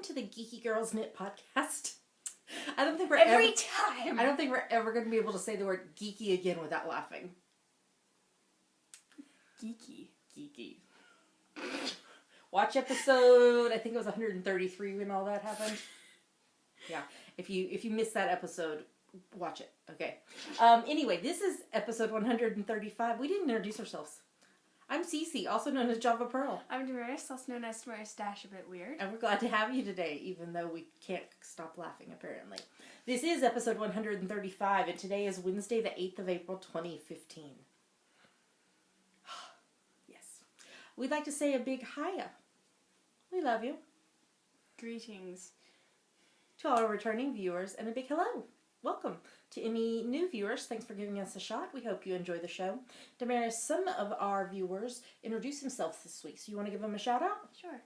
to the Geeky Girls Knit podcast. I don't think we're ever going to be able to say the word geeky again without laughing. Geeky. Watch episode, I think it was 133 when all that happened. Yeah, if you missed that episode, watch it. Okay. Anyway, this is episode 135. We didn't introduce ourselves. I'm Cece, also known as Java Pearl. I'm Damaris, also known as Damaris Dash, a bit weird. And we're glad to have you today, even though we can't stop laughing, apparently. This is episode 135, and today is Wednesday, the 8th of April, 2015. Yes. We'd like to say a big hiya. We love you. Greetings. To all our returning viewers, and a big hello. Welcome. To any new viewers, thanks for giving us a shot. We hope you enjoy the show. Damaris, some of our viewers introduced themselves this week, so you want to give them a shout out? Sure.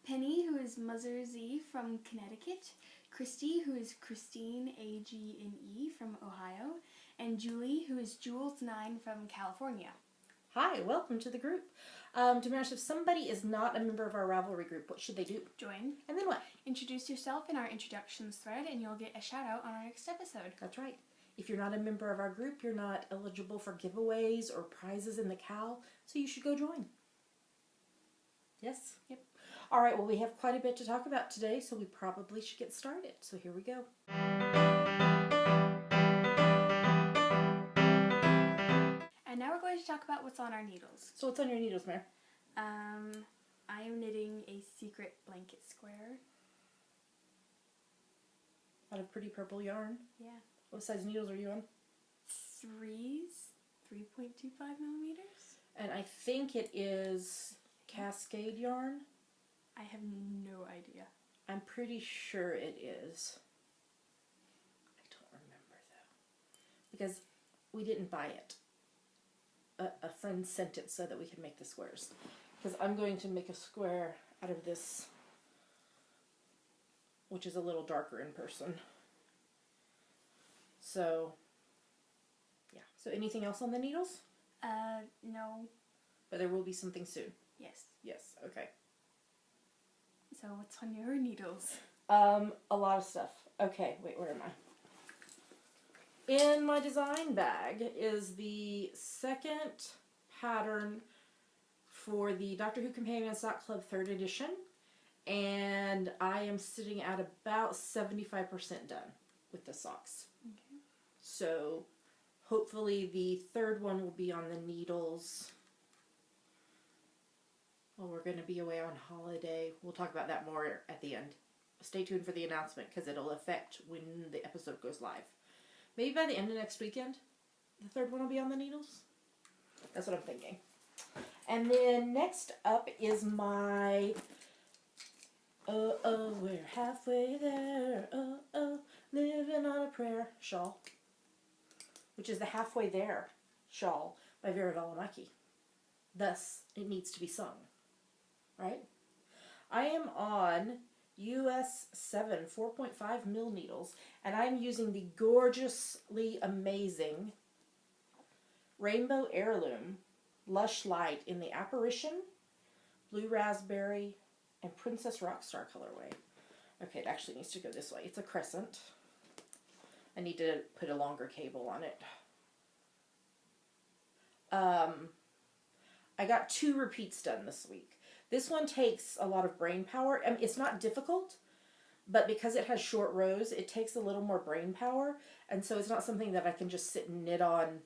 Penny, who is Muzzer Z from Connecticut. Christy, who is Christine A-G-N-E from Ohio. And Julie, who is Jules9 from California. Hi, welcome to the group. Damaris, if somebody is not a member of our Ravelry group, what should they do? Join. And then what? Introduce yourself in our introductions thread, and you'll get a shout out on our next episode. That's right. If you're not a member of our group, you're not eligible for giveaways or prizes in the CAL, so you should go join. Yes? Yep. All right, well, we have quite a bit to talk about today, so we probably should get started. So here we go. And now we're going to talk about what's on our needles. So what's on your needles, Mare? I am knitting a secret blanket square. Out of pretty purple yarn? Yeah. What size needles are you on? 3.25 millimeters. And I think it is Cascade yarn. I have no idea. I'm pretty sure it is. I don't remember though. Because we didn't buy it. A friend sent it so that we could make the squares. Because I'm going to make a square out of this, which is a little darker in person. So, yeah. So anything else on the needles? No. But there will be something soon. Yes. Yes, okay. So what's on your needles? A lot of stuff. Okay, wait, where am I? In my design bag is the second pattern for the Doctor Who Companion Sock Club 3rd edition. And I am sitting at about 75% done with the socks. Okay. So hopefully the third one will be on the needles. Well, we're going to be away on holiday. We'll talk about that more at the end. Stay tuned for the announcement because it'll affect when the episode goes live. Maybe by the end of next weekend, the third one will be on the needles. That's what I'm thinking. And then next up is my we're halfway there, living on a prayer shawl, which is the Halfway There shawl by Vera Valimaki. Thus, it needs to be sung, right? I am on US 7 4.5 mil needles, and I'm using the gorgeously amazing Rainbow Heirloom Lush Light in the Apparition, Blue Raspberry, and Princess Rockstar colorway. Okay, it actually needs to go this way. It's a crescent. I need to put a longer cable on it. I got 2 repeats done this week. This one takes a lot of brain power. I mean, it's not difficult, but because it has short rows, it takes a little more brain power, and so it's not something that I can just sit and knit on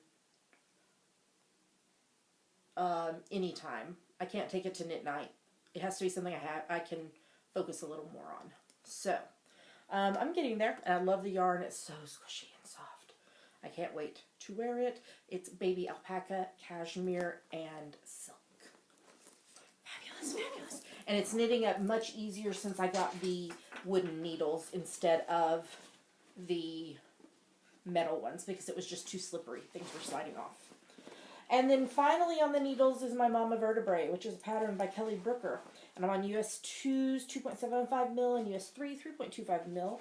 anytime. I can't take it to knit night. It has to be something I can focus a little more on. So, I'm getting there, and I love the yarn. It's so squishy and soft. I can't wait to wear it. It's baby alpaca, cashmere, and silk. Fabulous. And it's knitting up much easier since I got the wooden needles instead of the metal ones because it was just too slippery. Things were sliding off. And then finally on the needles is my Mama Vertebrae, which is a pattern by Kelly Brooker. And I'm on US 2's 2.75 mil and US 3 3.25 mil.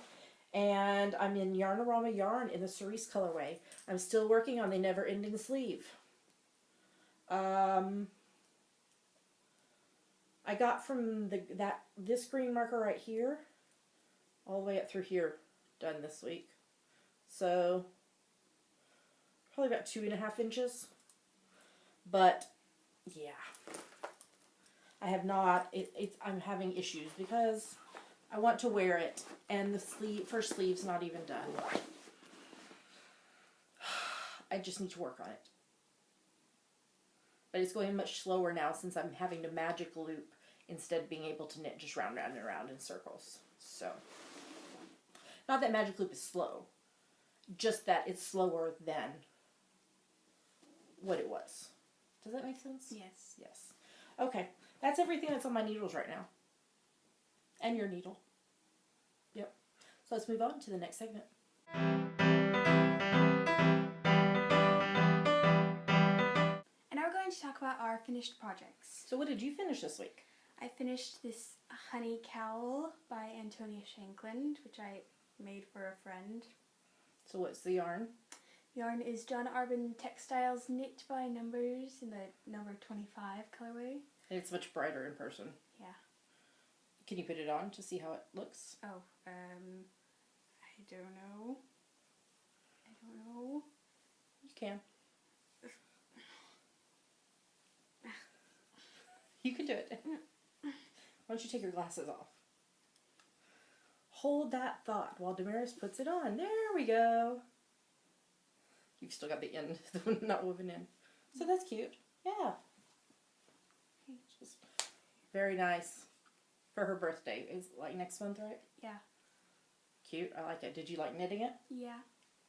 And I'm in Yarnarama Yarn in the Cerise colorway. I'm still working on the Never Ending sleeve. I got from this green marker right here all the way up through here done this week. So probably about 2.5 inches. But yeah, I have not, I'm having issues because I want to wear it and the first sleeve's not even done. I just need to work on it. But it's going much slower now since I'm having to magic loop instead of being able to knit just round and round in circles. So, not that magic loop is slow, just that it's slower than what it was. Does that make sense? Yes. Yes. Okay, that's everything that's on my needles right now. And your needle. Yep. So let's move on to the next segment. And now we're going to talk about our finished projects. So what did you finish this week? I finished this honey cowl by Antonia Shankland, which I made for a friend. So what's the yarn? Yarn is John Arbin Textiles Knit by Numbers in the number 25 colorway. It's much brighter in person. Yeah. Can you put it on to see how it looks? Oh, I don't know. You can. You can do it. Why don't you take your glasses off? Hold that thought while Damaris puts it on. There we go. You've still got the end not woven in. So that's cute. Yeah. Just very nice. For her birthday. Is like next month, right? Yeah. Cute. I like it. Did you like knitting it? Yeah.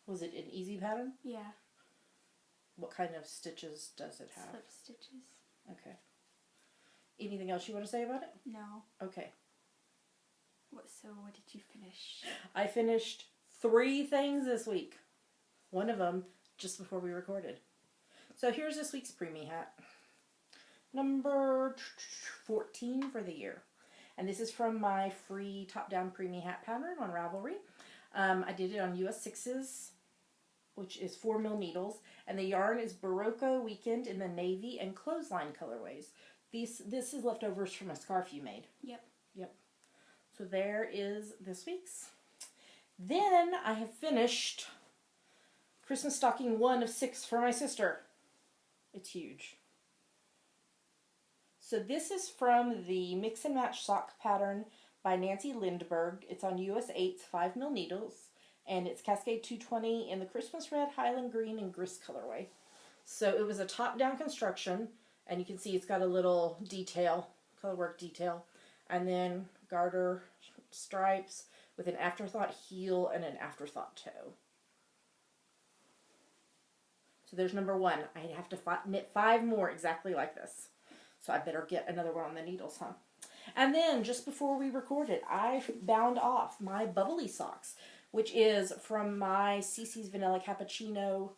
Was it an easy pattern? Yeah. What kind of stitches does it have? Slip stitches. Okay. Anything else you want to say about it? No. Okay. What did you finish? I finished 3 things this week. One of them just before we recorded. So here's this week's preemie hat. Number 14 for the year. And this is from my free top-down preemie hat pattern on Ravelry. I did it on US 6s, which is 4mm needles. And the yarn is Barocco Weekend in the navy and clothesline colorways. This is leftovers from a scarf you made. Yep. Yep. So there is this week's. Then I have finished Christmas stocking 1 of 6 for my sister. It's huge. So this is from the Mix and Match sock pattern by Nancy Lindberg. It's on US 8's 5mm needles. And it's Cascade 220 in the Christmas red, Highland green, and grist colorway. So it was a top-down construction. And you can see it's got a little detail, colorwork detail. And then garter stripes with an afterthought heel and an afterthought toe. So there's number 1. I have to knit 5 more exactly like this. So I better get another one on the needles, huh? And then just before we recorded, I bound off my bubbly socks, which is from my CC's Vanilla Cappuccino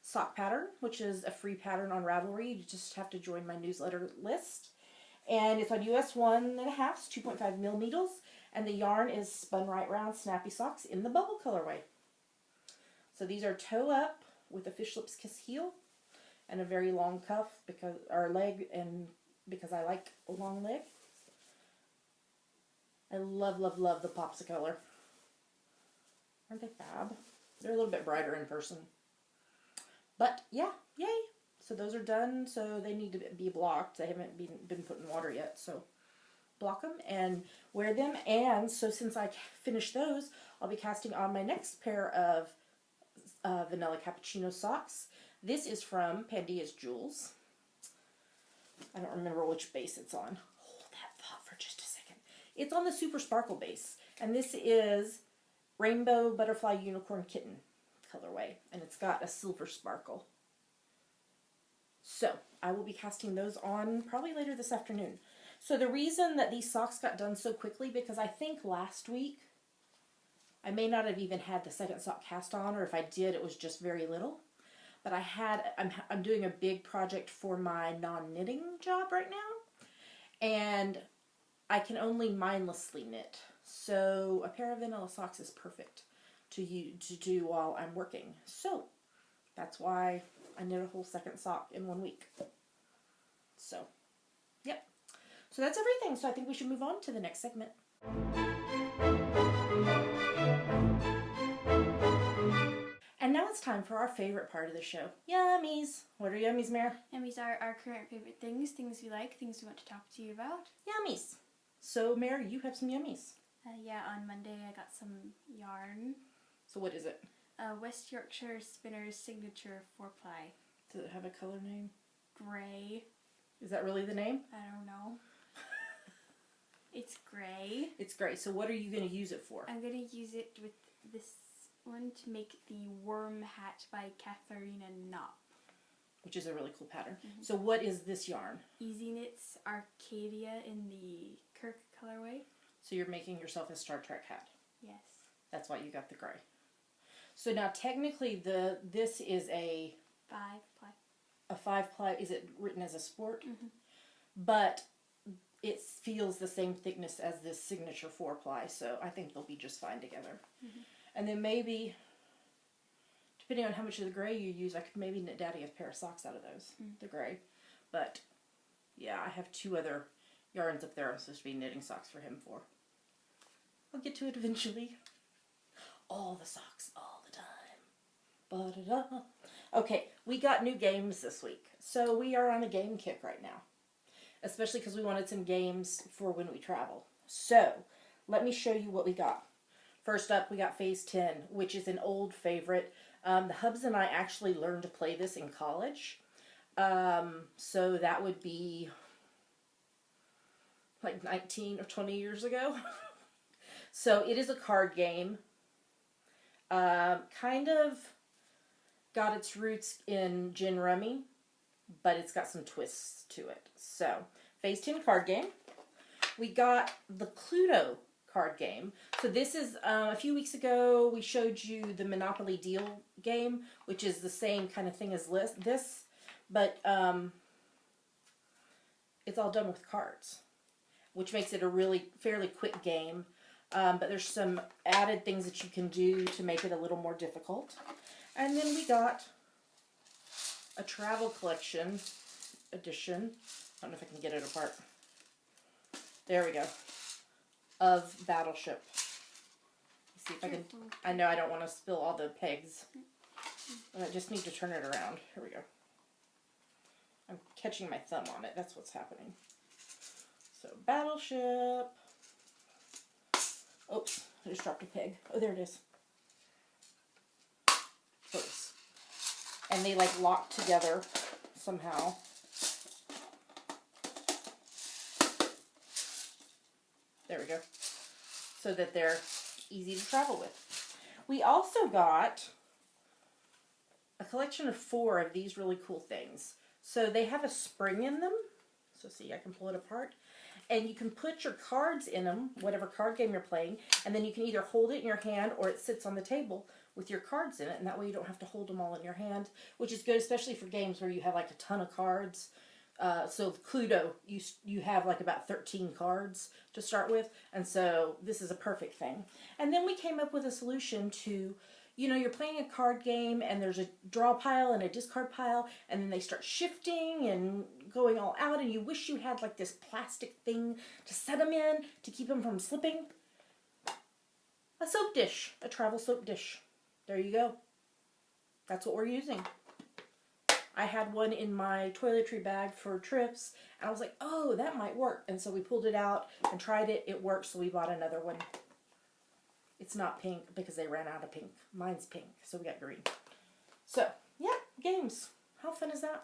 sock pattern, which is a free pattern on Ravelry. You just have to join my newsletter list. And it's on US 1.5, 2.5mm needles. And the yarn is Spun Right Round Snappy Socks in the bubble colorway. So these are toe up with a fish lips kiss heel and a very long cuff leg, and because I like a long leg. I love, love, love the popsicle color. Aren't they fab? They're a little bit brighter in person. But yeah, yay! So those are done, so they need to be blocked. They haven't been put in water yet, so block them and wear them. And so since I finished those, I'll be casting on my next pair of Vanilla Cappuccino socks. This is from Pandia's Jewels. I don't remember which base it's on. Hold that thought for just a second. It's on the Super Sparkle base, and this is Rainbow Butterfly Unicorn Kitten colorway, and it's got a silver sparkle. So I will be casting those on probably later this afternoon. So the reason that these socks got done so quickly, because I think last week I may not have even had the second sock cast on, or if I did, it was just very little. But I'm doing a big project for my non-knitting job right now, and I can only mindlessly knit. So a pair of vanilla socks is perfect to do while I'm working. So that's why I knit a whole second sock in 1 week. So, yep. So that's everything. So I think we should move on to the next segment. And now it's time for our favorite part of the show. Yummies. What are yummies, Mare? Yummies are our current favorite things, things we like, things we want to talk to you about. Yummies. So, Mare, you have some yummies. Yeah, on Monday I got some yarn. So what is it? West Yorkshire Spinner's Signature 4-ply. Does it have a color name? Gray. Is that really the name? I don't know. It's gray. It's gray. So what are you going to use it for? I'm going to use it with this one to make the worm hat by Katharina Knopp. Which is a really cool pattern. Mm-hmm. So what is this yarn? Easy Knits Arcadia in the Kirk colorway. So you're making yourself a Star Trek hat. Yes. That's why you got the gray. So now technically this is a 5-ply. A 5-ply. Is it written as a sport? Mm-hmm. But it feels the same thickness as this signature 4-ply, so I think they'll be just fine together. Mm-hmm. And then maybe, depending on how much of the gray you use, I could maybe knit Daddy a pair of socks out of those, the gray. But yeah, I have 2 other yarns up there I'm supposed to be knitting socks for him for. I'll get to it eventually. All the socks, all the time. Ba-da-da. Okay, we got new games this week, so we are on a game kick right now. Especially because we wanted some games for when we travel. So, let me show you what we got. First up, we got Phase 10, which is an old favorite. The Hubs and I actually learned to play this in college. So that would be like 19 or 20 years ago. So it is a card game. Kind of got its roots in gin rummy, but it's got some twists to it. So, Phase 10 card game. We got the Cluedo card game. So this is, a few weeks ago, we showed you the Monopoly Deal game, which is the same kind of thing as this, but it's all done with cards, which makes it a really fairly quick game. But there's some added things that you can do to make it a little more difficult. And then we got a travel collection edition. I don't know if I can get it apart. There we go. Of Battleship. Let's see if I can. I know I don't want to spill all the pegs. I just need to turn it around. Here we go. I'm catching my thumb on it. That's what's happening. So, Battleship. Oops, I just dropped a peg. Oh, there it is. Close. And they like lock together somehow. There we go. So that they're easy to travel with. We also got a collection of 4 of these really cool things. So they have a spring in them. So see, I can pull it apart. And you can put your cards in them, whatever card game you're playing, and then you can either hold it in your hand or it sits on the table with your cards in it, and that way you don't have to hold them all in your hand, which is good, especially for games where you have like a ton of cards. So Cluedo, you have like about 13 cards to start with, and so this is a perfect thing. And then we came up with a solution to, you know, you're playing a card game and there's a draw pile and a discard pile, and then they start shifting and going all out, and you wish you had like this plastic thing to set them in to keep them from slipping. A soap dish, a travel soap dish. There you go. That's what we're using. I had one in my toiletry bag for trips, and I was like, oh, that might work. And so we pulled it out and tried it. It worked, so we bought another one. It's not pink because they ran out of pink. Mine's pink, so we got green. So, yeah, games. How fun is that?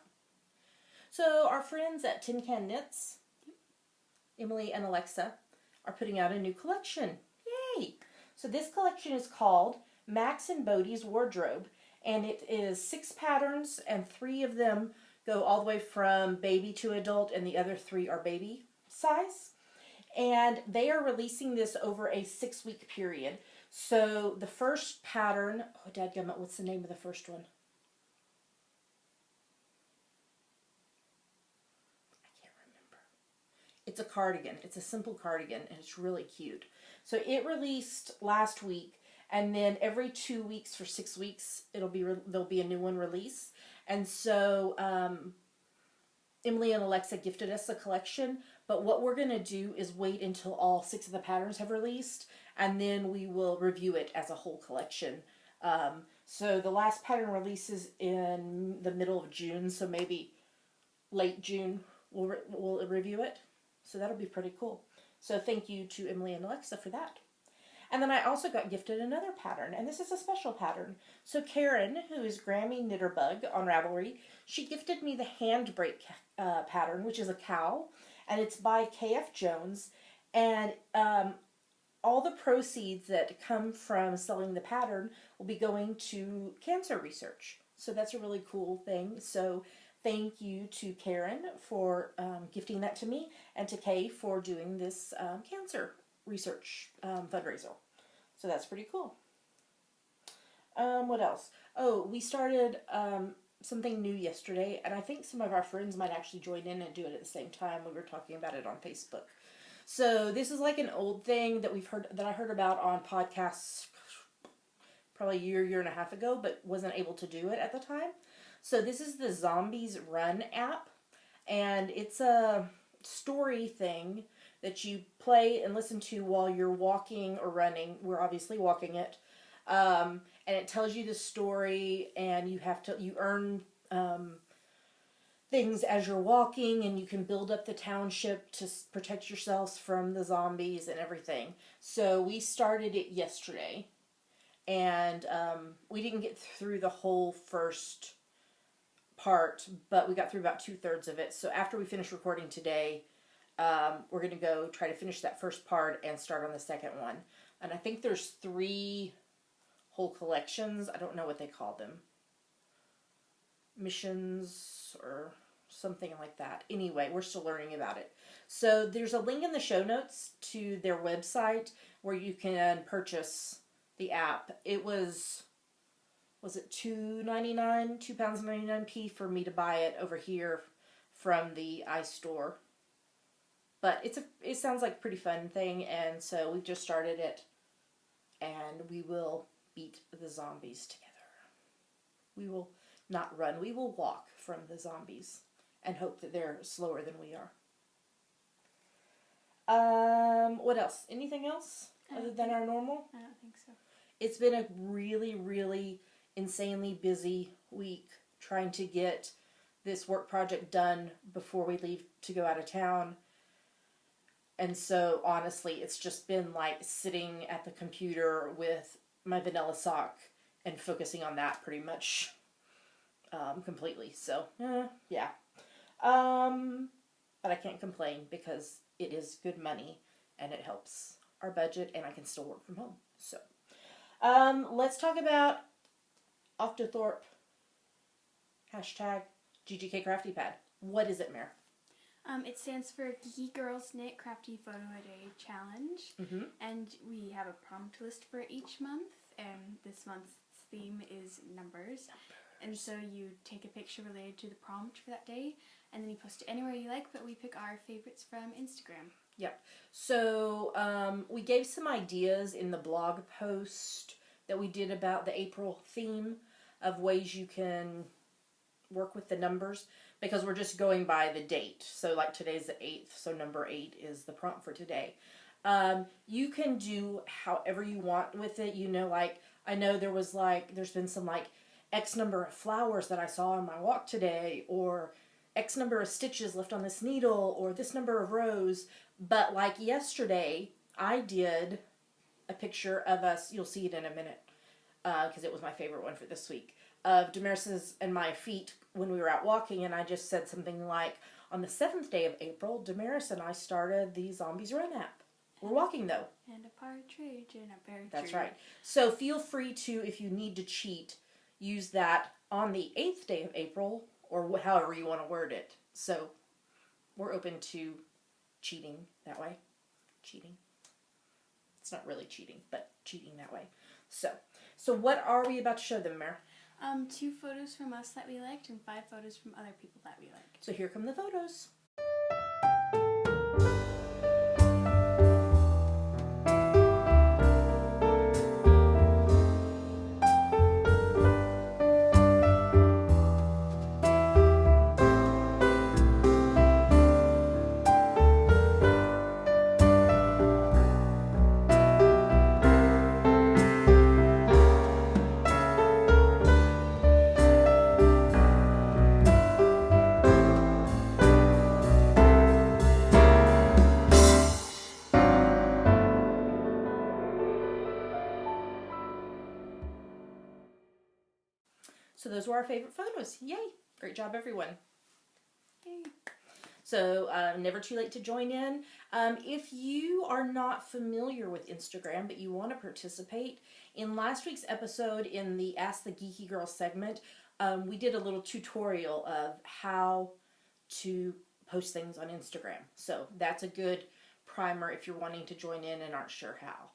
So, our friends at Tin Can Knits, Emily and Alexa, are putting out a new collection. Yay! So, this collection is called Max and Bodie's Wardrobe, and it is 6 patterns, and 3 of them go all the way from baby to adult, and the other 3 are baby size. And they are releasing this over a 6-week period. So the first pattern, oh dadgummit, what's the name of the first one? I can't remember. It's a cardigan. It's a simple cardigan, and it's really cute. So it released last week, and then every 2 weeks for 6 weeks, there'll be a new one released. And so Emily and Alexa gifted us a collection, but what we're going to do is wait until all 6 of the patterns have released, and then we will review it as a whole collection So the last pattern releases in the middle of June, so maybe late June we'll review it. So that'll be pretty cool. So thank you to Emily and Alexa for that. And then I also got gifted another pattern, and this is a special pattern. So Karen, who is Grammy Knitterbug on Ravelry, she gifted me the handbrake pattern, which is a cow, and it's by K.F. Jones. And all the proceeds that come from selling the pattern will be going to cancer research. So that's a really cool thing. So thank you to Karen for gifting that to me, and to Kay for doing this cancer research fundraiser. So that's pretty cool. What else? Oh, we started something new yesterday, and I think some of our friends might actually join in and do it at the same time. We were talking about it on Facebook. So this is like an old thing that I heard about on podcasts probably a year and a half ago, but wasn't able to do it at the time. So this is the Zombies Run app, and it's a story thing that you play and listen to while you're walking or running. We're obviously walking it. And it tells you the story, and you earn things as you're walking, and you can build up the township to protect yourselves from the zombies and everything. So we started it yesterday, and we didn't get through the whole first part, but we got through about 2/3 of it. So after we finish recording today, we're going to go try to finish that first part and start on the second one. And I think there's 3 whole collections. I don't know what they call them. Missions or something like that. Anyway, we're still learning about it. So there's a link in the show notes to their website where you can purchase the app. It was it £2.99, £2.99 for me to buy it over here from the iStore. But it sounds like a pretty fun thing, and so we've just started it, and we will beat the zombies together. We will not run, we will walk from the zombies and hope that they're slower than we are. What else? Anything else other than our normal? I don't think so. It's been a really, really insanely busy week trying to get this work project done before we leave to go out of town. And so, honestly, it's just been like sitting at the computer with my vanilla sock and focusing on that pretty much completely. So, yeah. But I can't complain because it is good money and it helps our budget, and I can still work from home. So, let's talk about Octothorpe #GGK Crafty Pad. What is it, Mare? It stands for Geeky Girls Knit Crafty Photo a Day Challenge, and we have a prompt list for each month, and this month's theme is numbers. And so you take a picture related to the prompt for that day, and then you post it anywhere you like, but we pick our favorites from Instagram. Yep. So we gave some ideas in the blog post that we did about the April theme of ways you can work with the numbers, because we're just going by the date. So like today's the 8th, so number 8 is the prompt for today. You can do however you want with it. You know, like, I know there's been some like X number of flowers that I saw on my walk today, or X number of stitches left on this needle, or this number of rows. But like yesterday, I did a picture of us, you'll see it in a minute, because it was my favorite one for this week, of Damaris's and my feet when we were out walking, and I just said something like, on the 7th day of April, Damaris and I started the Zombies Run app. We're walking though. And a partridge in a pear tree. That's right. So feel free to, if you need to cheat, use that on the 8th day of April, or however you want to word it. So we're open to cheating that way. Cheating. It's not really cheating, but cheating that way. So what are we about to show them, Mare? 2 photos from us that we liked, and 5 photos from other people that we liked. So here come the photos. So those were our favorite photos. Yay! Great job, everyone. Yay. So never too late to join in. If you are not familiar with Instagram, but you want to participate, in last week's episode in the Ask the Geeky Girl segment, we did a little tutorial of how to post things on Instagram. So that's a good primer if you're wanting to join in and aren't sure how.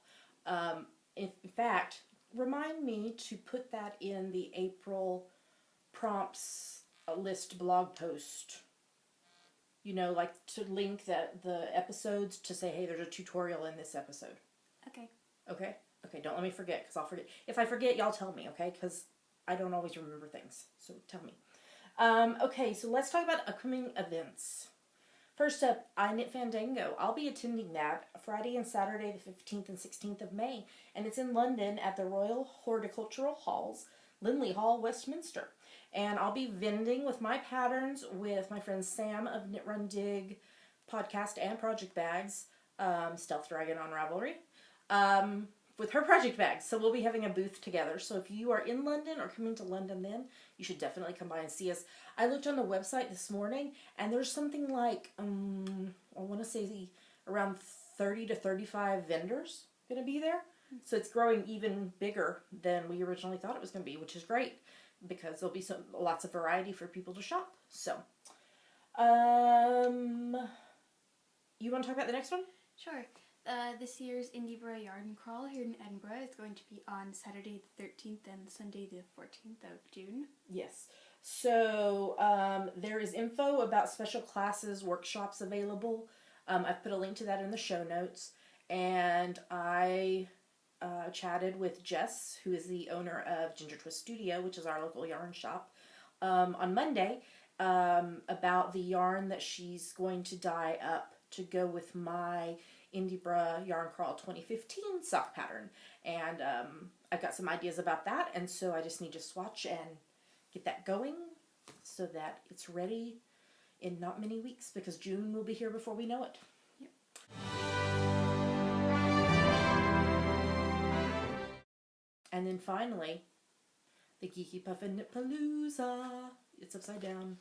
In fact, remind me to put that in the April prompts list blog post. You know, like to link the episodes to say, hey, there's a tutorial in this episode. Okay. Okay? Okay, don't let me forget, because I'll forget. If I forget, y'all tell me, okay? Because I don't always remember things, so tell me. Okay, so let's talk about upcoming events. First up, I Knit Fandango. I'll be attending that Friday and Saturday, the 15th and 16th of May, and it's in London at the Royal Horticultural Halls, Linley Hall, Westminster. And I'll be vending with my patterns with my friend Sam of Knit Run Dig podcast and Project Bags, Stealth Dragon on Ravelry, with her project bags. So we'll be having a booth together. So if you are in London or coming to London then, you should definitely come by and see us. I looked on the website this morning and there's something like, I want to say around 30 to 35 vendors going to be there. So it's growing even bigger than we originally thought it was going to be, which is great, because there'll be lots of variety for people to shop. So, you want to talk about the next one? Sure. This year's Indieborough Yarn Crawl here in Edinburgh is going to be on Saturday the 13th and Sunday the 14th of June. Yes. So, there is info about special classes, workshops available. I've put a link to that in the show notes. And I chatted with Jess, who is the owner of Ginger Twist Studio, which is our local yarn shop, on Monday, about the yarn that she's going to dye up to go with my Indieborough Yarn Crawl 2015 sock pattern. And I've got some ideas about that, and so I just need to swatch and get that going so that it's ready in not many weeks, because June will be here before we know it. Yep. And then finally, the geekypuffynitpalooza. It's upside down.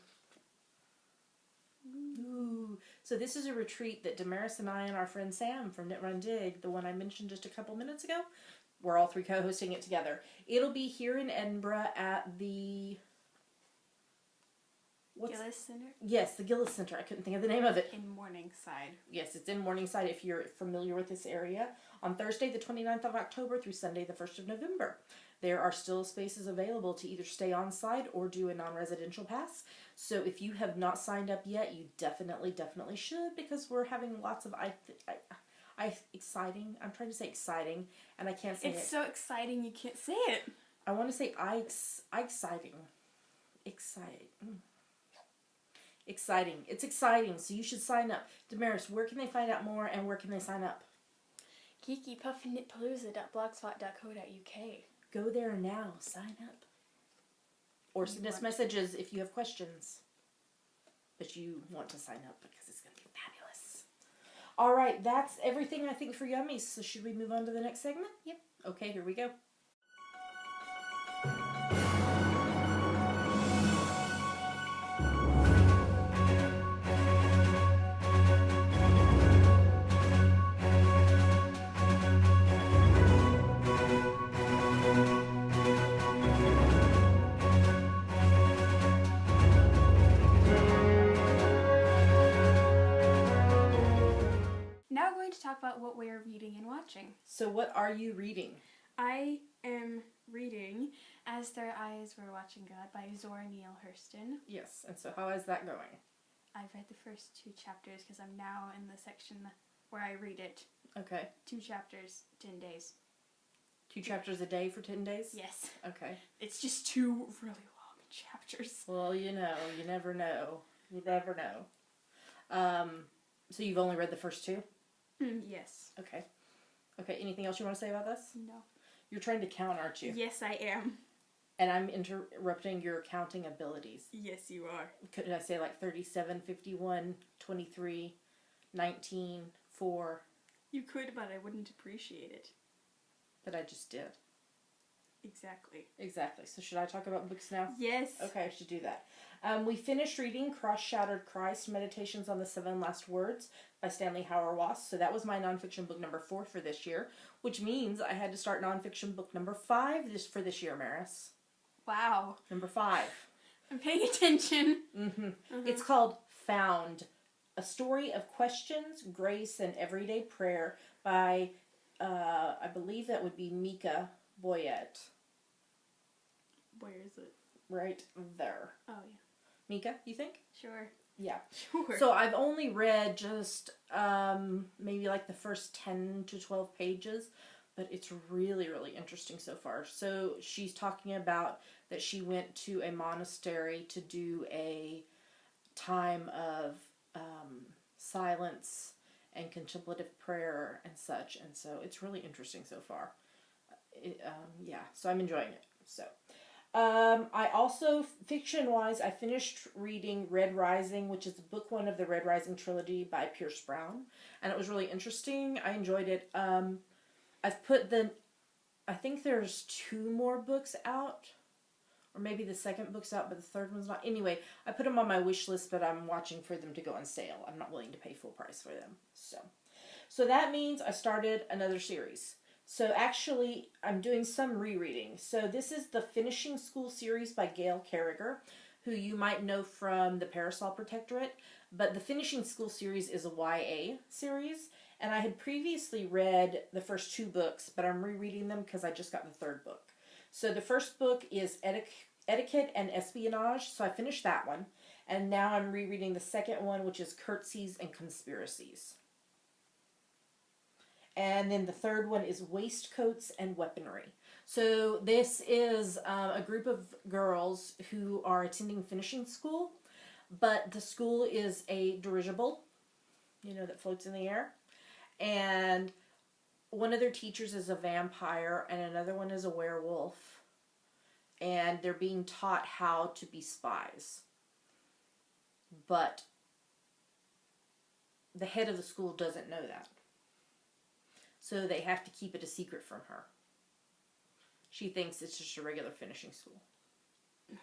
Ooh. So this is a retreat that Damaris and I and our friend Sam from Knit Run Dig, the one I mentioned just a couple minutes ago, we're all three co-hosting it together. It'll be here in Edinburgh at the... Gillis Center? Yes, the Gillis Center. I couldn't think of the name of it. In Morningside. Yes, it's in Morningside if you're familiar with this area. On Thursday, the 29th of October through Sunday, the 1st of November. There are still spaces available to either stay on site or do a non-residential pass. So if you have not signed up yet, you definitely should, because we're having lots of exciting. I'm trying to say exciting, and I can't say it. It's so exciting you can't say it. I want to say exciting. Exciting. It's exciting, so you should sign up. Damaris, where can they find out more, and where can they sign up? geekypuffynitpalooza.blogspot.co.uk. Go there now. Sign up. Or send us messages if you have questions. But you want to sign up because it's going to be fabulous. All right, that's everything I think for Yummies. So should we move on to the next segment? Yep. Okay, here we go. Talk about what we're reading and watching. So what are you reading? I am reading As Their Eyes Were Watching God by Zora Neale Hurston. Yes, and so how is that going? I've read the first 2 chapters because I'm now in the section where I read it. Okay. 2 chapters, 10 days. 2 chapters a day for 10 days? Yes. Okay. It's just 2 really long chapters. Well, you know, you never know. You never know. So you've only read the first 2? Yes. Okay. Okay, anything else you want to say about this? No. You're trying to count, aren't you? Yes, I am. And I'm interrupting your counting abilities. Yes, you are. Could I say like 37, 51, 23, 19, 4? You could, but I wouldn't appreciate it. But I just did. Exactly. So should I talk about books now? Yes. Okay, I should do that. We finished reading Cross-Shattered Christ, Meditations on the Seven Last Words by Stanley Hauerwas. So that was my nonfiction book number 4 for this year, which means I had to start nonfiction book number 5 for this year, Maris. Wow. Number 5. I'm paying attention. It's called Found, a story of questions, grace, and everyday prayer by, I believe that would be Mika Boyette. Where is it? Right there. Oh, yeah. Mika, you think? Sure. Yeah. Sure. So I've only read just maybe like the first 10 to 12 pages, but it's really, really interesting so far. So she's talking about that she went to a monastery to do a time of silence and contemplative prayer and such, and so it's really interesting so far. So I'm enjoying it. So I also, fiction-wise, I finished reading Red Rising, which is book 1 of the Red Rising trilogy by Pierce Brown, and it was really interesting. I enjoyed it. I've put I think there's 2 more books out, or maybe the second book's out, but the third one's not. Anyway, I put them on my wish list, but I'm watching for them to go on sale. I'm not willing to pay full price for them. So that means I started another series. So actually, I'm doing some rereading. So this is the Finishing School series by Gail Carriger, who you might know from the Parasol Protectorate. But the Finishing School series is a YA series. And I had previously read the first 2 books, but I'm rereading them because I just got the 3rd book. So the first book is Etiquette and Espionage. So I finished that one. And now I'm rereading the second one, which is Curtsies and Conspiracies. And then the third one is Waistcoats and Weaponry. So this is a group of girls who are attending finishing school, but the school is a dirigible, that floats in the air. And one of their teachers is a vampire and another one is a werewolf. And they're being taught how to be spies. But the head of the school doesn't know that. So they have to keep it a secret from her. She thinks it's just a regular finishing school.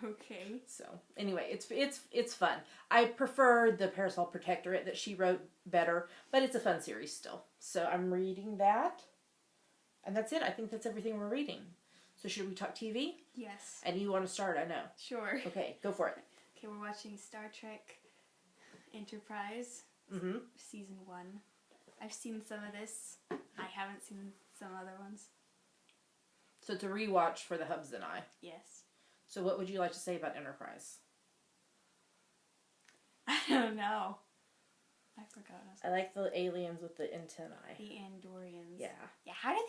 Okay. So anyway, it's fun. I prefer the Parasol Protectorate that she wrote better, but it's a fun series still. So I'm reading that, and that's it. I think that's everything we're reading. So should we talk TV? Yes. And you want to start? I know. Sure. Okay, go for it. Okay, we're watching Star Trek Enterprise, Season 1. I've seen some of this. I haven't seen some other ones. So it's a rewatch for the Hubs and I. Yes. So what would you like to say about Enterprise? I don't know. I forgot. I like the aliens with the antennae. The Andorians. Yeah. Yeah. How do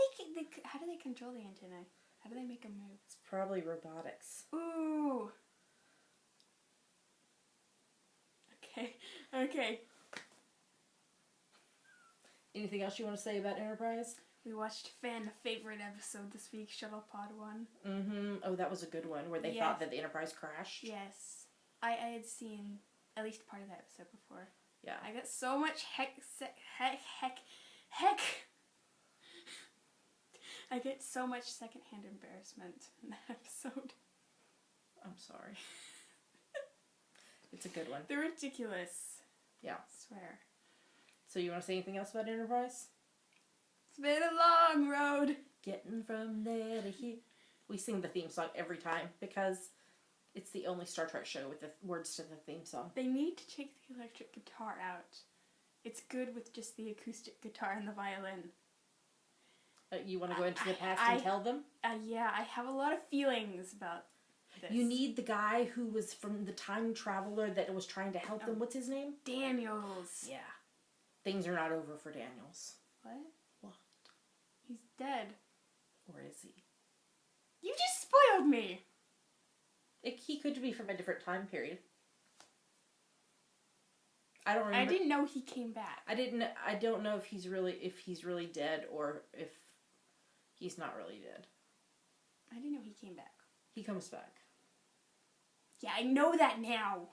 they control the antennae? How do they make them move? It's probably robotics. Ooh. Okay. Anything else you want to say about Enterprise? We watched fan favorite episode this week, Shuttle Pod 1. Mm-hmm. Oh, that was a good one, where they thought that the Enterprise crashed. Yes. I had seen at least part of that episode before. Yeah. I got so much heck. I get so much secondhand embarrassment in that episode. I'm sorry. It's a good one. They're ridiculous. Yeah. I swear. So you want to say anything else about Enterprise? It's been a long road. Getting from there to here. We sing the theme song every time because it's the only Star Trek show with the words to the theme song. They need to take the electric guitar out. It's good with just the acoustic guitar and the violin. You want to go into the past and tell them? Yeah, I have a lot of feelings about this. You need the guy who was from the time traveler that was trying to help them. What's his name? Daniels. Yeah. Things are not over for Daniels. What? What? He's dead. Or is he? You just spoiled me! He could be from a different time period. I don't remember. I didn't know he came back. I don't know if he's really dead or if he's not really dead. I didn't know he came back. He comes back. Yeah, I know that now.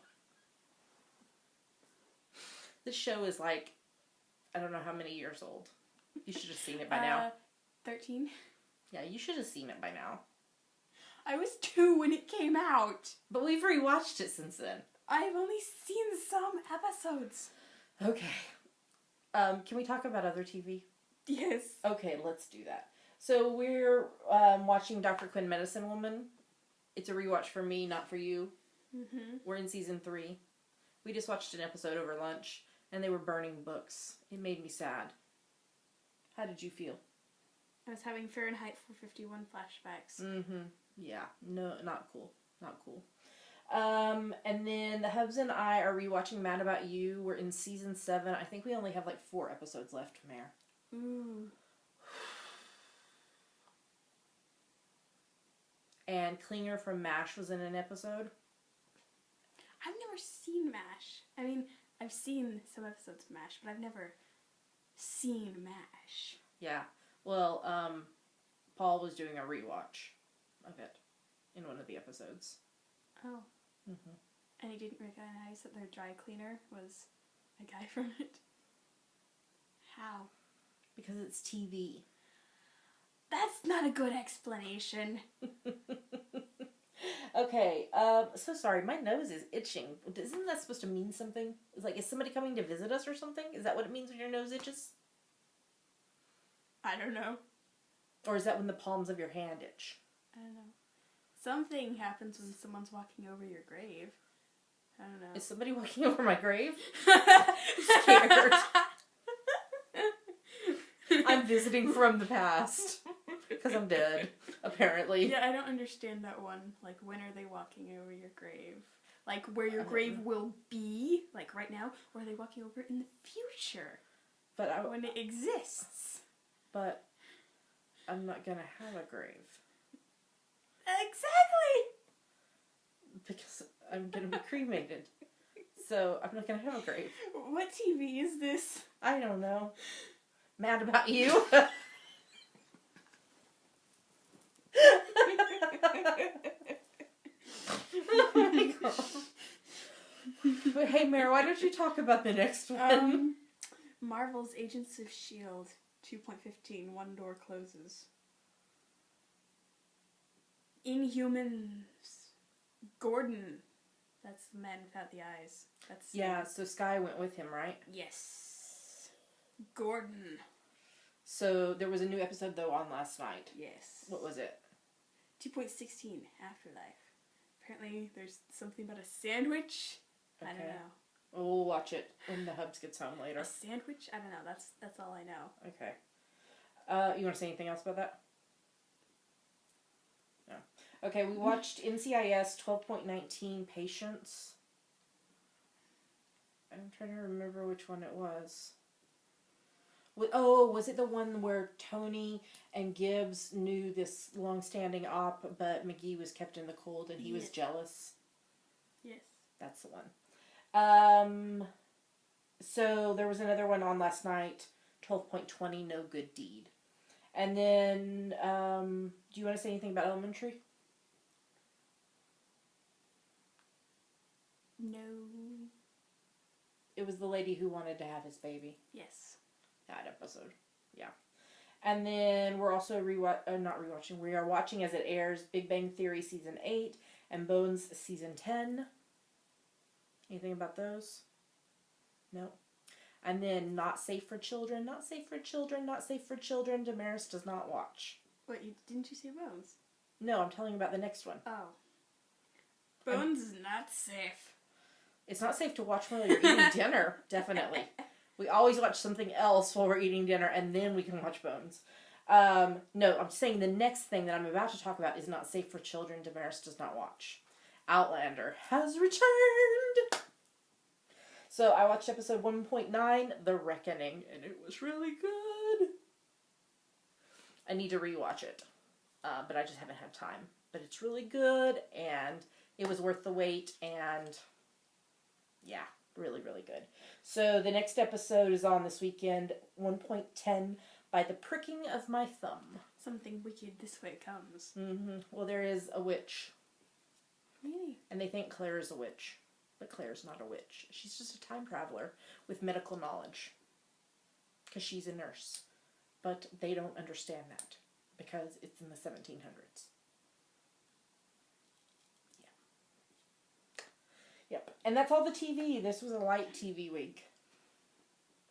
This show is like, I don't know how many years old. You should have seen it by now. 13. Yeah, you should have seen it by now. I was 2 when it came out. But we've rewatched it since then. I've only seen some episodes. Okay. Can we talk about other TV? Yes. Okay, let's do that. So we're watching Dr. Quinn, Medicine Woman. It's a rewatch for me, not for you. Mm-hmm. We're in season 3. We just watched an episode over lunch, and they were burning books. It made me sad. How did you feel? I was having Fahrenheit 451 flashbacks. Mm-hmm. Yeah. No, not cool. Not cool. And then the hubs and I are rewatching Mad About You. We're in season 7. I think we only have like 4 episodes left, Mare. Ooh. And Klinger from MASH was in an episode. I've never seen MASH. I mean, I've seen some episodes of MASH, but I've never seen MASH. Yeah. Well, Paul was doing a rewatch of it in one of the episodes. Oh. Mm-hmm. And he didn't recognize that their dry cleaner was a guy from it? How? Because it's TV. That's not a good explanation. Okay, so sorry, my nose is itching. Isn't that supposed to mean something? It's like, is somebody coming to visit us or something? Is that what it means when your nose itches? I don't know. Or is that when the palms of your hand itch? I don't know. Something happens when someone's walking over your grave. I don't know. Is somebody walking over my grave? Scared. I'm visiting from the past. Because I'm dead, apparently. Yeah, I don't understand that one. Like, when are they walking over your grave? Like, where your grave will be, like right now, or are they walking over it in the future? But when it exists. But I'm not gonna have a grave. Exactly! Because I'm gonna be cremated. So I'm not gonna have a grave. What TV is this? I don't know. Mad About You? Oh my God. But hey, Mare, why don't you talk about the next one? Marvel's Agents of S.H.I.E.L.D. 2.15, One Door Closes. Inhumans. Gordon. That's the man without the eyes. That's Yeah, so Sky went with him, right? Yes. Gordon. So there was a new episode, though, on last night. Yes. What was it? 2.16, Afterlife. Apparently there's something about a sandwich. Okay. I don't know. Well, we'll watch it when the hubs gets home later. A sandwich? I don't know. That's all I know. Okay. You want to say anything else about that? No. Okay, we watched NCIS 12.19 Patience. I'm trying to remember which one it was. Oh, was it the one where Tony and Gibbs knew this long-standing op, but McGee was kept in the cold and he was jealous? Yes. That's the one. So there was another one on last night, 12.20, No Good Deed. And then, do you want to say anything about Elementary? No. It was the lady who wanted to have his baby. Yes. That episode. Yeah. And then we're also we are watching as it airs Big Bang Theory Season 8 and Bones Season 10. Anything about those? No. And then Not Safe for Children, Not Safe for Children, Not Safe for Children. Damaris does not watch. What, didn't you say Bones? No, I'm telling you about the next one. Oh. Bones is not safe. It's not safe to watch while you're eating dinner, definitely. We always watch something else while we're eating dinner, and then we can watch Bones. No, I'm saying the next thing that I'm about to talk about is Not Safe for Children. Damaris does not watch. Outlander has returned! So I watched episode 1.9, The Reckoning, and it was really good. I need to rewatch it, but I just haven't had time. But it's really good, and it was worth the wait, and yeah, really, really good. So the next episode is on this weekend, 1.10, By the Pricking of My Thumb. Something wicked this way comes. Mm-hmm. Well, there is a witch. Really? And they think Claire is a witch. But Claire's not a witch. She's just a time traveler with medical knowledge. Because she's a nurse. But they don't understand that. Because it's in the 1700s. Yep. And that's all the TV. This was a light TV week.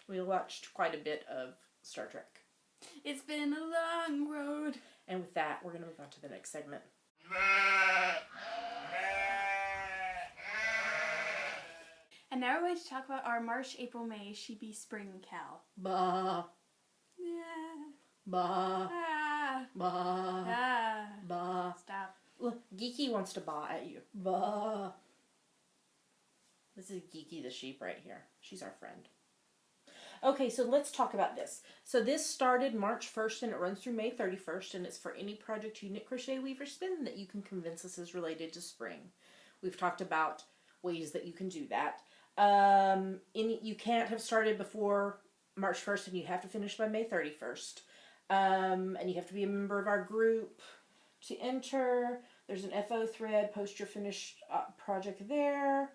We watched quite a bit of Star Trek. It's been a long road. And with that, we're going to move on to the next segment. And now we're going to talk about our March, April, May Sheepy Spring Cal. Bah. Yeah. Bah. Ah. Bah. Ah. Bah. Stop. Look, Geeky wants to baa at you. Bah. This is Geeky the sheep right here. She's our friend. Okay, so let's talk about this. So this started March 1st and it runs through May 31st, and it's for any project you knit, crochet, weave, or spin that you can convince us is related to spring. We've talked about ways that you can do that. You can't have started before March 1st and you have to finish by May 31st. And you have to be a member of our group to enter. There's an FO thread. Post your finished project there.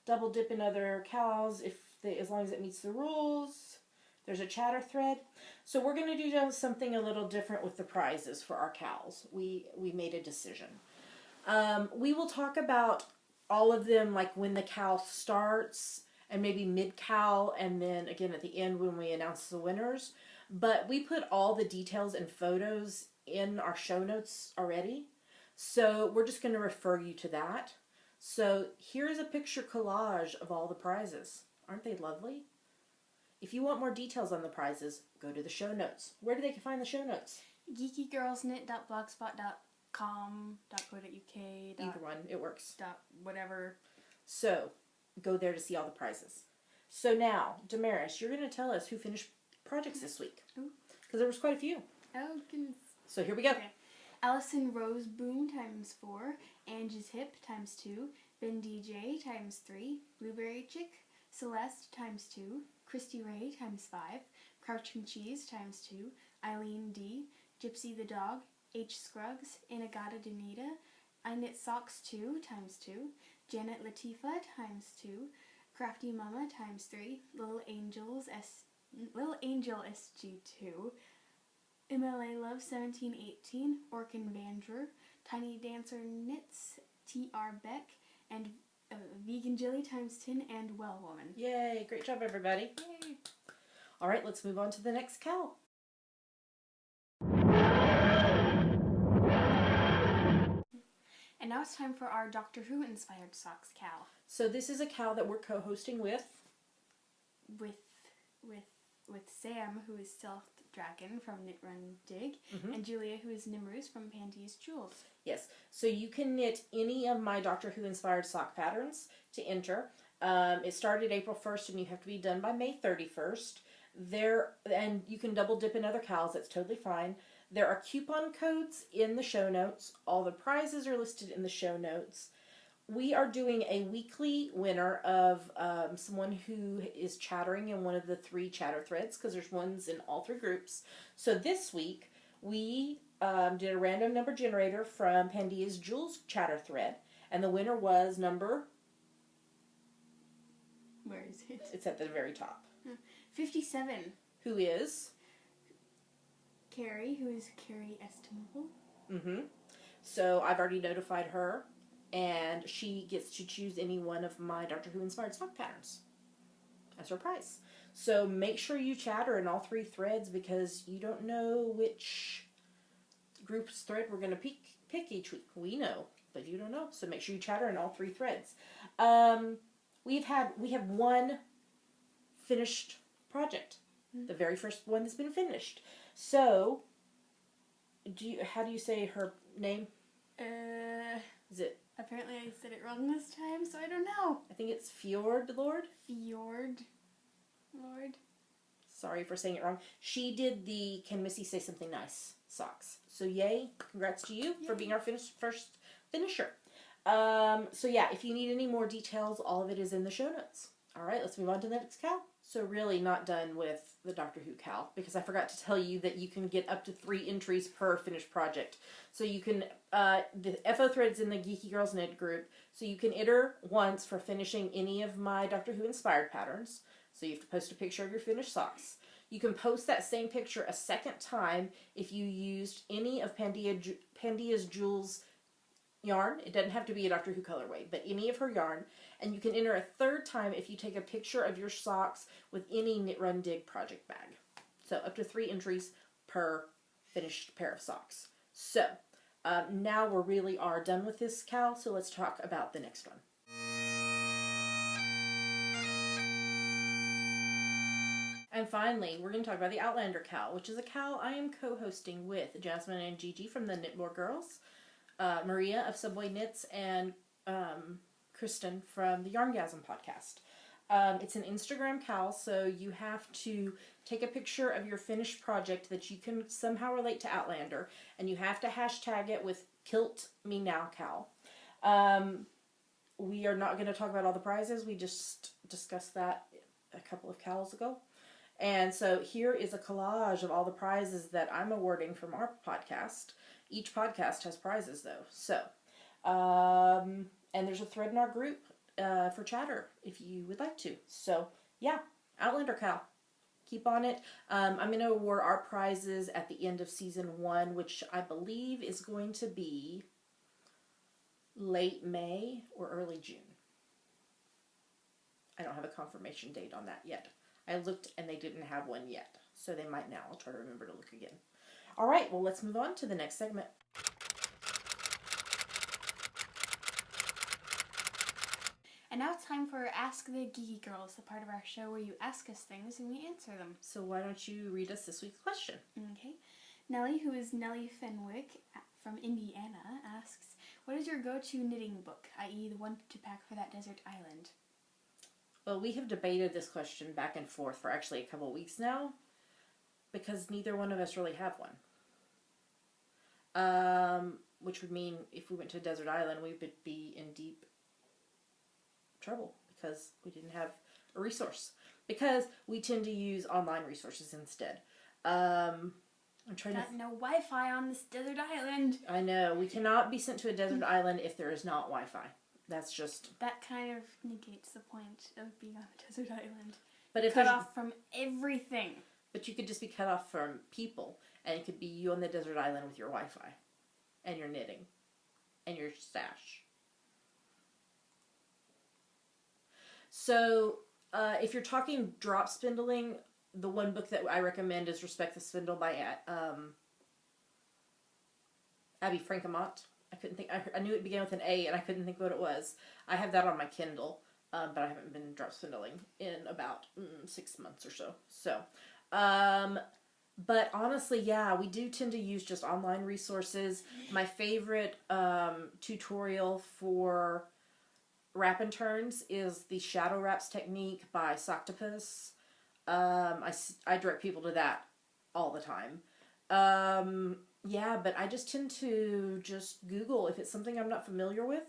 Double dip in other cows as long as it meets the rules. There's a chatter thread. So we're going to do something a little different with the prizes for our cows. We made a decision. We will talk about all of them, like when the cow starts and maybe mid-cow, and then again at the end when we announce the winners. But we put all the details and photos in our show notes already. So we're just going to refer you to that. So here's a picture collage of all the prizes. Aren't they lovely? If you want more details on the prizes, go to the show notes. Where do they find the show notes? geekygirlsknit.blogspot.com, .co.uk, Either one, it works. .whatever. So go there to see all the prizes. So now, Damaris, you're going to tell us who finished projects this week. Because there was quite a few. Oh, goodness. So here we go. Okay. Allison Rose Boom times 4, Angie's Hip times 2, Ben DJ times 3, Blueberry Chick, Celeste times 2, Christy Ray times 5, Crouching Cheese times 2, Eileen D, Gypsy the Dog, H Scruggs, Inagata Danita, I Knit Socks 2 times 2, Janet Latifa times 2, Crafty Mama times 3, Little Angel SG2, MLA Love 1718, Orkin Vander, Tiny Dancer Knits, TR Beck, and Vegan Jelly times 10, and Well Woman. Yay, great job everybody. Yay. All right, let's move on to the next cow. And now it's time for our Doctor Who inspired socks cow. So this is a cow that we're co-hosting with Sam, who is Stealth Dragon from Knit Run Dig, and Julia, who is Nimrus from Panty's Jewels. Yes, so you can knit any of my Doctor Who inspired sock patterns to enter. It started April 1st and you have to be done by May 31st. And you can double dip in other cows, that's totally fine. There are coupon codes in the show notes. All the prizes are listed in the show notes. We are doing a weekly winner of someone who is chattering in one of the 3 chatter threads, because there's ones in all 3 groups. So this week, we did a random number generator from Pandia's Jewels chatter thread, and the winner was number... Where is it? It's at the very top. 57. Who is? Carrie, who is Carrie Estimable. So I've already notified her, and she gets to choose any one of my Doctor Who inspired sock patterns as her prize. So make sure you chatter in all 3 threads, because you don't know which group's thread we're going to pick each week. We know, but you don't know. So make sure you chatter in all 3 threads. We have one finished project. The very first one that's been finished. So, how do you say her name? Is it? Apparently I said it wrong this time, so I don't know. I think it's Fjord Lord. Fjord Lord. Sorry for saying it wrong. She did the Can Missy Say Something Nice socks. So yay, congrats to you for being our first finisher. So yeah, if you need any more details, all of it is in the show notes. All right, let's move on to the next cow. So really not done with the Doctor Who cow, because I forgot to tell you that you can get up to 3 entries per finished project. So you can, the FO thread's in the Geeky Girls Knit group, so you can enter once for finishing any of my Doctor Who inspired patterns. So you have to post a picture of your finished socks. You can post that same picture a second time if you used any of Pandia's Jewels yarn. It doesn't have to be a Doctor Who colorway, but any of her yarn. And you can enter a third time if you take a picture of your socks with any Knit Run Dig project bag. So up to 3 entries per finished pair of socks. So now we really are done with this cowl, so let's talk about the next one. And finally, we're going to talk about the Outlander cowl, which is a cowl I am co-hosting with Jasmine and Gigi from the Knitmore Girls, Maria of Subway Knits, and Kristen from the Yarngasm podcast. It's an Instagram cowl, so you have to take a picture of your finished project that you can somehow relate to Outlander, and you have to hashtag it with Kilt Me Now cowl. We are not going to talk about all the prizes. We just discussed that a couple of cowls ago. And so here is a collage of all the prizes that I'm awarding from our podcast. Each podcast has prizes, though. So, and there's a thread in our group for chatter if you would like to. So, yeah, Outlander cowl. Keep on it. I'm going to award our prizes at the end of season 1, which I believe is going to be late May or early June. I don't have a confirmation date on that yet. I looked and they didn't have one yet, so they might now. I'll try to remember to look again. All right, well, let's move on to the next segment. And now it's time for Ask the Geeky Girls, the part of our show where you ask us things and we answer them. So why don't you read us this week's question? Okay. Nellie, who is Nellie Fenwick from Indiana, asks, what is your go-to knitting book, i.e. the one to pack for that desert island? Well, we have debated this question back and forth for actually a couple of weeks now, because neither one of us really have one. Which would mean if we went to a desert island, we would be in deep trouble because we didn't have a resource. Because we tend to use online resources instead. I'm trying Got no Wi-Fi on this desert island. I know. We cannot be sent to a desert island if there is not Wi-Fi. That's just... That kind of negates the point of being on a desert island. But if cut off from everything. But you could just be cut off from people, and it could be you on the desert island with your Wi-Fi, and your knitting, and your stash. So, if you're talking drop spindling, the one book that I recommend is Respect the Spindle by Abby Frankamont. I couldn't think. I knew it began with an A, and I couldn't think what it was. I have that on my Kindle, but I haven't been drop spindling in about 6 months or so. So, but honestly, yeah, we do tend to use just online resources. My favorite tutorial for wrap and turns is the Shadow Wraps technique by Soctopus. I direct people to that all the time. Yeah, but I just tend to just Google. If it's something I'm not familiar with,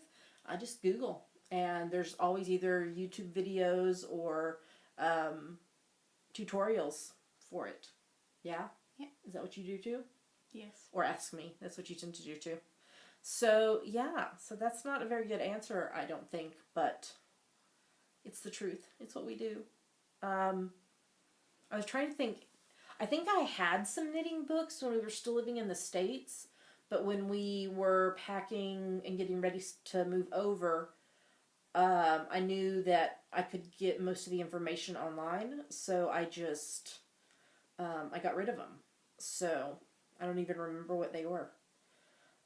I just Google. And there's always either YouTube videos or tutorials for it. Yeah? Yeah. Is that what you do too? Yes. Or ask me. That's what you tend to do too. So, yeah. So that's not a very good answer, I don't think. But it's the truth. It's what we do. I was trying to think. I think I had some knitting books when we were still living in the States, but when we were packing and getting ready to move over, I knew that I could get most of the information online, so I just, I got rid of them. So, I don't even remember what they were.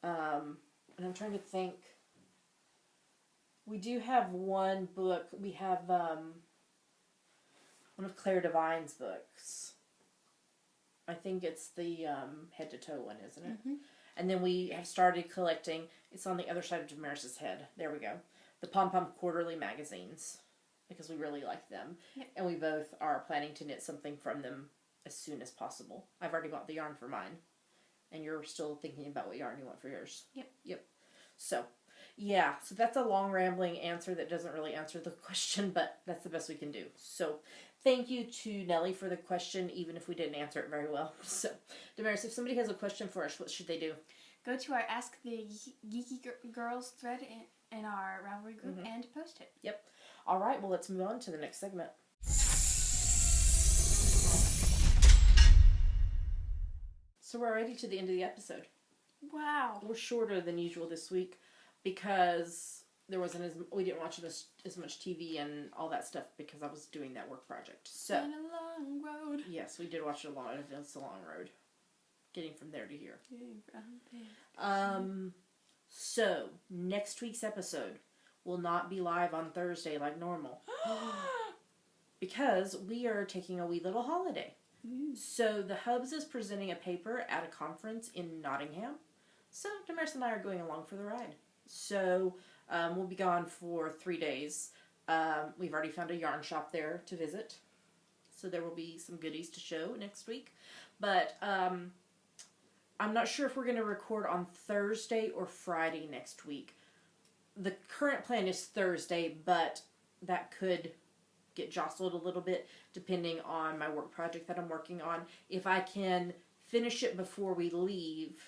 And I'm trying to think. We do have one book. We have one of Claire Devine's books. I think it's the head to toe one, isn't it? Mm-hmm. And then we have started collecting, it's on the other side of Damaris's head. There we go. The Pom Pom Quarterly magazines, because we really like them. Yep. And we both are planning to knit something from them as soon as possible. I've already bought the yarn for mine. And you're still thinking about what yarn you want for yours. Yep. So, yeah. So that's a long rambling answer that doesn't really answer the question, but that's the best we can do. So, thank you to Nellie for the question, even if we didn't answer it very well. So, Damaris, if somebody has a question for us, what should they do? Go to our Ask the Geeky Girls thread in our Ravelry group and post it. Yep. All right, well, let's move on to the next segment. So we're already to the end of the episode. Wow. We're shorter than usual this week. because we didn't watch as much TV and all that stuff because I was doing that work project. So been a long road. yes, we did watch it a long. It's a long road, getting from there to here. So next week's episode will not be live on Thursday like normal because we are taking a wee little holiday. So the Hubs is presenting a paper at a conference in Nottingham. So Damaris and I are going along for the ride. So we'll be gone for 3 days. We've already found a yarn shop there to visit. So there will be some goodies to show next week. But I'm not sure if we're going to record on Thursday or Friday next week. The current plan is Thursday, but that could get jostled a little bit depending on my work project that I'm working on. If I can finish it before we leave,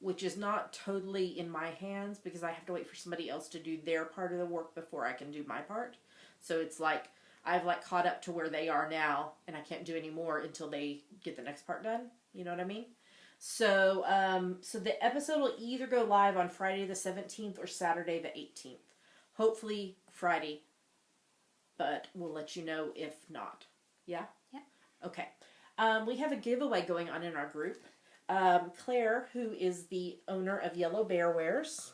which is not totally in my hands because I have to wait for somebody else to do their part of the work before I can do my part. So it's like I've like caught up to where they are now and I can't do any more until they get the next part done. You know what I mean? So so the episode will either go live on Friday the 17th or Saturday the 18th. Hopefully Friday, but we'll let you know if not. Yeah? Yeah. Okay. We have a giveaway going on in our group. Claire, who is the owner of Yellow Bear Wares.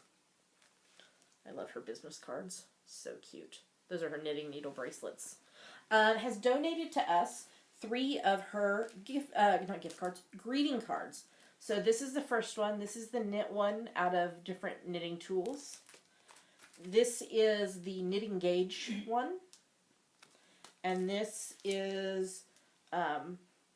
I love her business cards. So cute. Those are her knitting needle bracelets. Has donated to us 3 of her greeting cards. So this is the first one. This is the knit one out of different knitting tools. This is the knitting gauge one. And this is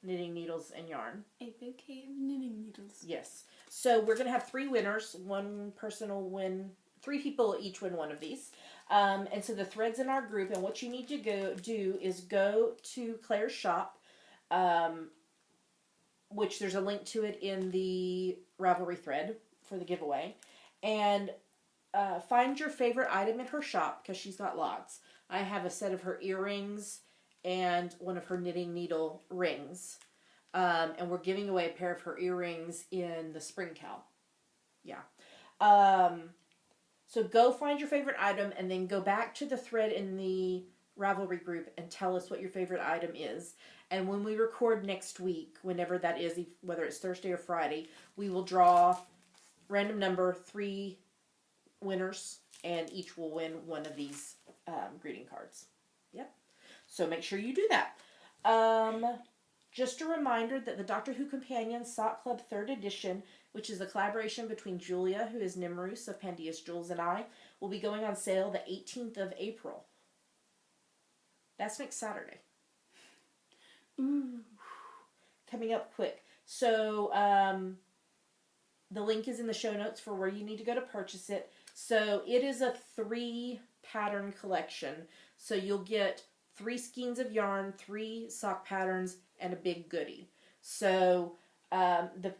knitting needles and yarn. A bouquet of knitting needles. Yes. So we're going to have 3 winners. One person will win. 3 people each win one of these. And so the thread's in our group. And what you need to do is go to Claire's shop, which there's a link to it in the Ravelry thread for the giveaway. And find your favorite item in her shop because she's got lots. I have a set of her earrings and one of her knitting needle rings. And we're giving away a pair of her earrings in the spring cal. Yeah. So go find your favorite item and then go back to the thread in the Ravelry group and tell us what your favorite item is. And when we record next week, whenever that is, whether it's Thursday or Friday, we will draw random number 3 winners, and each will win one of these greeting cards. Yep. So make sure you do that. Just a reminder that the Doctor Who Companion Sock Club 3rd edition, which is a collaboration between Julia, who is Nimrus of Pandia's Jewels, and I, will be going on sale the 18th of April. That's next Saturday. Ooh. Coming up quick. So the link is in the show notes for where you need to go to purchase it. So it is a 3 pattern collection. So you'll get 3 skeins of yarn, 3 sock patterns, and a big goodie. So the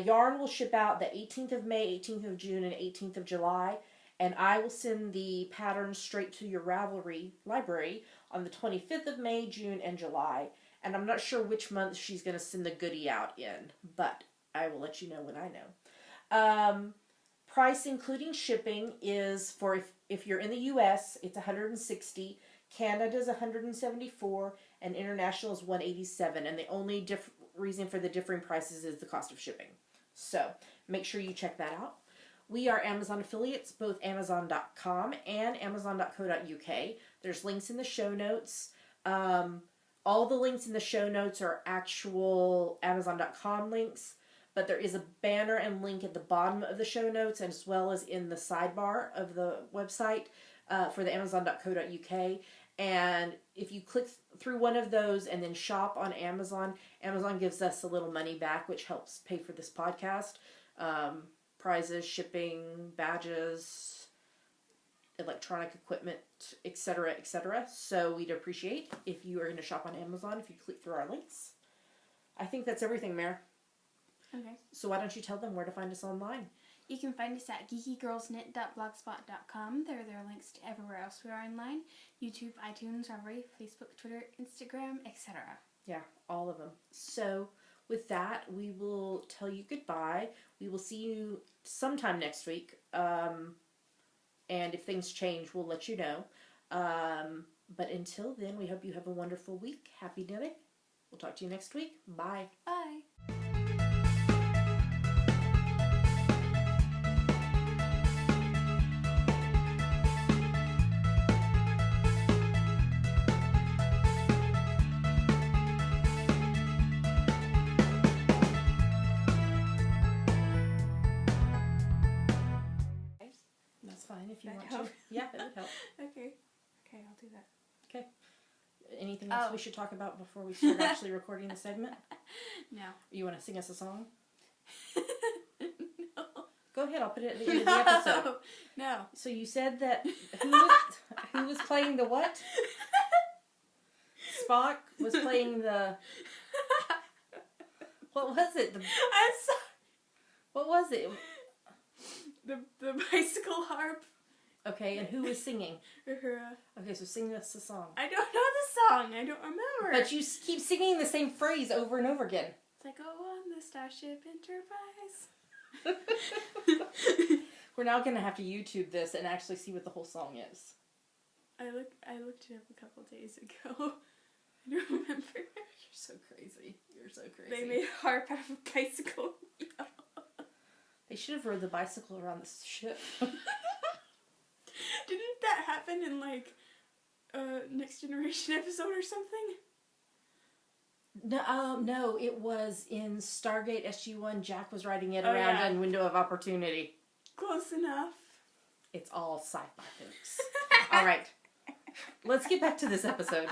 yarn will ship out the 18th of May, 18th of June, and 18th of July. And I will send the patterns straight to your Ravelry library on the 25th of May, June, and July. And I'm not sure which month she's going to send the goodie out in, but I will let you know when I know. Price including shipping is for if you're in the US, it's $160. Canada is $174, and international is $187. And the only reason for the differing prices is the cost of shipping. So make sure you check that out. We are Amazon affiliates, both Amazon.com and Amazon.co.uk. There's links in the show notes. All the links in the show notes are actual Amazon.com links, but there is a banner and link at the bottom of the show notes as well as in the sidebar of the website for the Amazon.co.uk. And if you click through one of those and then shop on Amazon, Amazon gives us a little money back, which helps pay for this podcast. Prizes, shipping, badges, electronic equipment, etc., etc. So we'd appreciate if you are going to shop on Amazon if you click through our links. I think that's everything, Mare. Okay. So why don't you tell them where to find us online? You can find us at geekygirlsknit.blogspot.com. There are links to everywhere else we are online. YouTube, iTunes, Ravelry, Facebook, Twitter, Instagram, etc. Yeah, all of them. So with that, we will tell you goodbye. We will see you sometime next week. And if things change, we'll let you know. But until then, we hope you have a wonderful week. Happy knitting. We'll talk to you next week. Bye. Bye. That's fine if you That want help? to. Yeah, that would help. Okay. Okay, I'll do that. Okay. Anything else Oh. we should talk about before we start actually recording the segment? No. You want to sing us a song? No. Go ahead. I'll put it at the end of the episode. No. So you said that who was playing the what? Spock was playing the. What was it? I'm sorry. What was it? The bicycle harp. Okay, and who was singing? Uhura. Okay, so sing us a song. I don't know the song. I don't remember. But you keep singing the same phrase over and over again. It's like, oh, on the Starship Enterprise. We're now going to have to YouTube this and actually see what the whole song is. I looked it up a couple days ago. I don't remember. You're so crazy. You're so crazy. They made a harp out of a bicycle. They should have rode the bicycle around the ship. Didn't that happen in like a Next Generation episode or something? No, it was in Stargate SG-1. Jack was riding it around in Window of Opportunity. Close enough. It's all sci-fi, folks. All right. Let's get back to this episode.